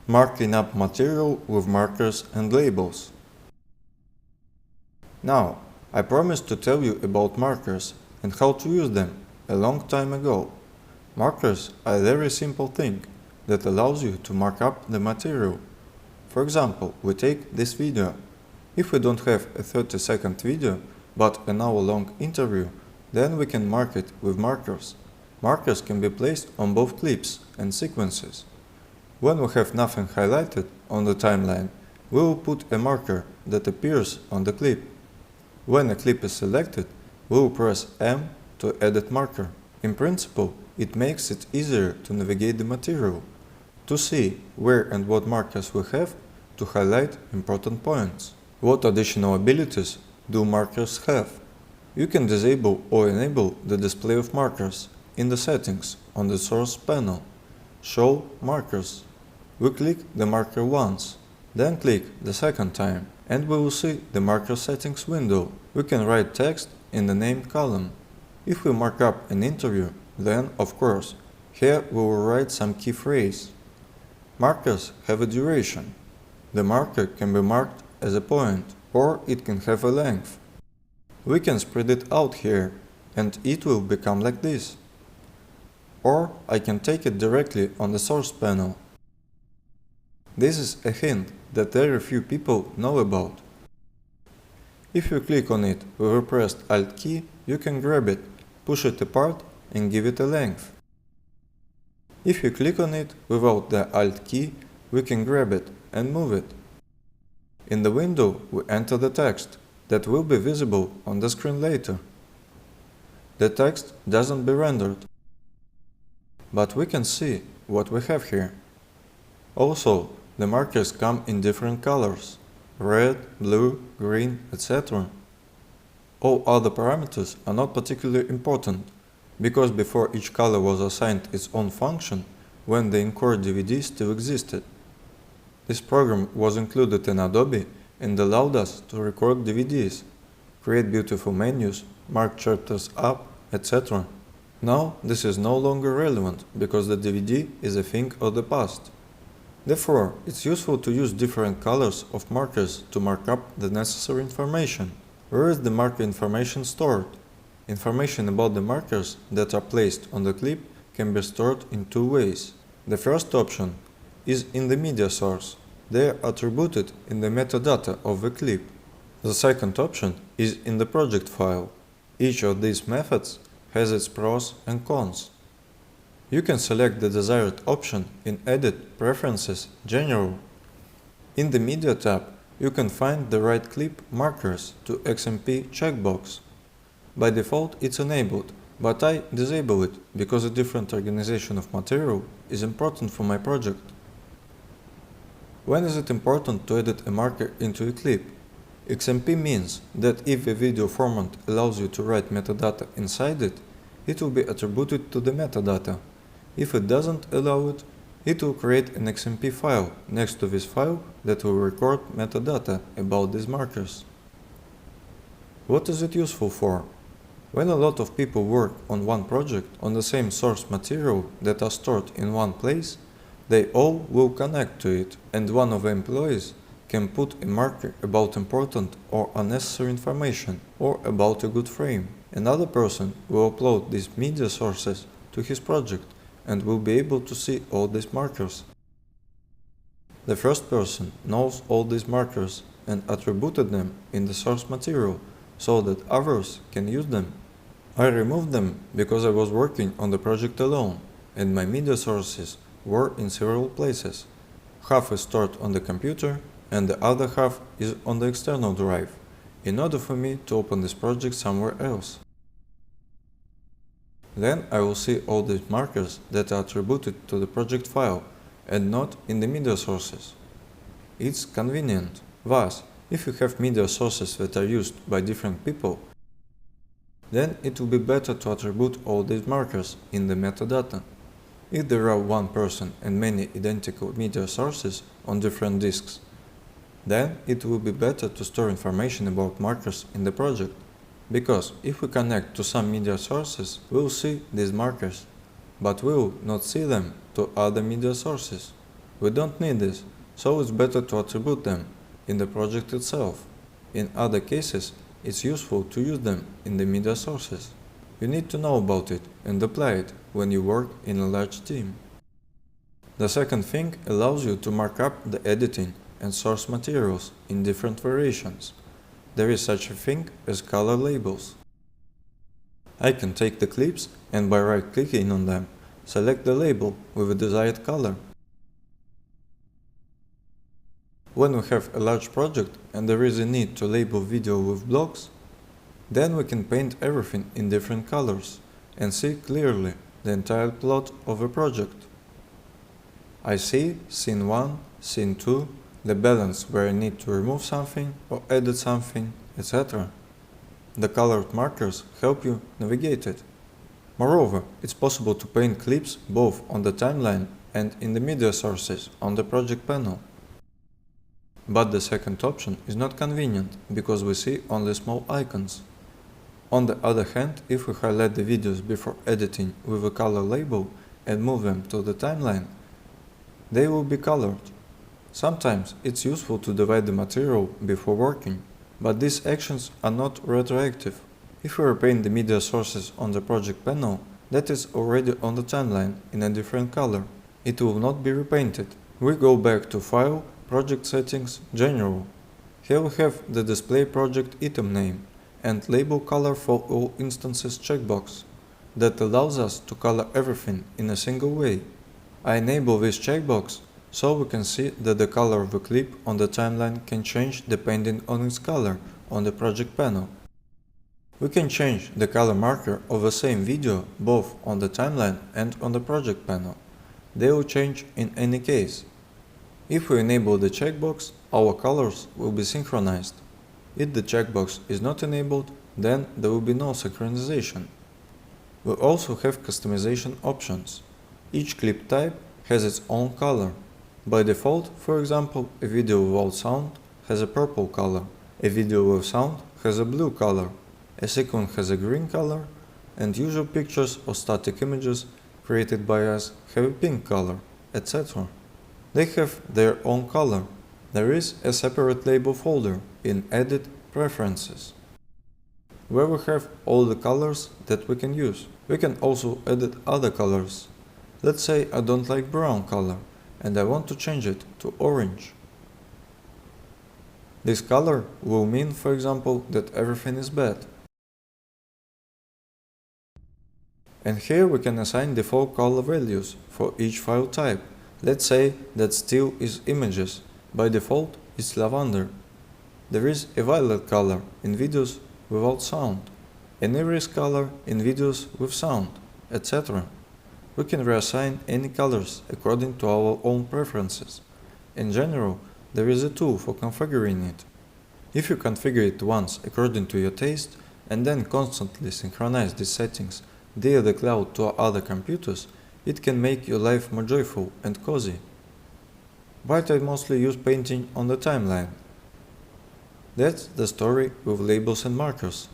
Marking up material with markers and labels. Now, I promised to tell you about markers and how to use them a long time ago. Markers are a very simple thing that allows you to mark up the material. For example, we take this video. If we don't have a 30-second video, but an hour-long interview, then we can mark it with markers. Markers can be placed on both clips and sequences. When we have nothing highlighted on the timeline, we will put a marker that appears on the clip. When a clip is selected, we will press M to edit marker. In principle, it makes it easier to navigate the material, to see where and what markers we have, to highlight important points. What additional abilities do markers have? You can disable or enable the display of markers in the settings on the source panel. Show markers. We click the marker once, then click the second time, and we will see the marker settings window. We can write text in the name column. If we mark up an interview, then, of course, here we will write some key phrase. Markers have a duration. The marker can be marked as a point, or it can have a length. We can spread it out here, and it will become like this. Or I can take it directly on the source panel. This is a hint that very few people know about. If you click on it with a pressed Alt key, you can grab it, push it apart and give it a length. If you click on it without the Alt key, we can grab it and move it. In the window, we enter the text that will be visible on the screen later. The text doesn't be rendered, but we can see what we have here. Also, the markers come in different colors: red, blue, green, etc. All other parameters are not particularly important, because before each color was assigned its own function when the Encore DVD still existed. This program was included in Adobe and allowed us to record DVDs, create beautiful menus, mark chapters up, etc. Now this is no longer relevant because the DVD is a thing of the past. Therefore, it's useful to use different colors of markers to mark up the necessary information. Where is the marker information stored? Information about the markers that are placed on the clip can be stored in two ways. The first option is in the media source. They are attributed in the metadata of the clip. The second option is in the project file. Each of these methods has its pros and cons. You can select the desired option in Edit, Preferences, General. In the Media tab, you can find the right clip markers to XMP checkbox. By default, it's enabled, but I disable it because a different organization of material is important for my project. When is it important to edit a marker into a clip? XMP means that if a video format allows you to write metadata inside it, it will be attributed to the metadata. If it doesn't allow it, it will create an XMP file next to this file that will record metadata about these markers. What is it useful for? When a lot of people work on one project on the same source material that are stored in one place, they all will connect to it, and one of the employees can put a marker about important or unnecessary information or about a good frame. Another person will upload these media sources to his project and will be able to see all these markers. The first person knows all these markers and attributed them in the source material so that others can use them. I removed them because I was working on the project alone and my media sources were in several places. Half is stored on the computer and the other half is on the external drive, in order for me to open this project somewhere else. Then I will see all these markers that are attributed to the project file and not in the media sources. It's convenient. Thus, if you have media sources that are used by different people, then it will be better to attribute all these markers in the metadata. If there are one person and many identical media sources on different disks, then it will be better to store information about markers in the project. Because if we connect to some media sources, we'll see these markers, but we will not see them to other media sources. We don't need this, so it's better to attribute them in the project itself. In other cases, it's useful to use them in the media sources. You need to know about it and apply it when you work in a large team. The second thing allows you to mark up the editing and source materials in different variations. There is such a thing as color labels. I can take the clips and by right-clicking on them, select the label with a desired color. When we have a large project and there is a need to label video with blocks, then we can paint everything in different colors and see clearly the entire plot of a project. I see scene 1, scene 2, the balance where I need to remove something or edit something, etc. The colored markers help you navigate it. Moreover, it's possible to paint clips both on the timeline and in the media sources on the project panel. But the second option is not convenient because we see only small icons. On the other hand, if we highlight the videos before editing with a color label and move them to the timeline, they will be colored. Sometimes it's useful to divide the material before working, but these actions are not retroactive. If we repaint the media sources on the project panel, that is already on the timeline in a different color. It will not be repainted. We go back to File, Project Settings, General. Here we have the Display Project Item Name and Label Color for All Instances checkbox that allows us to color everything in a single way. I enable this checkbox so we can see that the color of a clip on the timeline can change depending on its color on the project panel. We can change the color marker of the same video both on the timeline and on the project panel. They will change in any case. If we enable the checkbox, our colors will be synchronized. If the checkbox is not enabled, then there will be no synchronization. We also have customization options. Each clip type has its own color. By default, for example, a video without sound has a purple color, a video with sound has a blue color, a sequence has a green color, and usual pictures or static images created by us have a pink color, etc. They have their own color. There is a separate label folder in Edit Preferences, where we have all the colors that we can use. We can also edit other colors. Let's say I don't like brown color and I want to change it to orange. This color will mean, for example, that everything is bad. And here we can assign default color values for each file type. Let's say that still is images. By default, it's lavender. There is a violet color in videos without sound, an iris color in videos with sound, etc. We can reassign any colors according to our own preferences. In general, there is a tool for configuring it. If you configure it once according to your taste and then constantly synchronize these settings via the cloud to other computers, it can make your life more joyful and cozy. But I mostly use painting on the timeline. That's the story with labels and markers.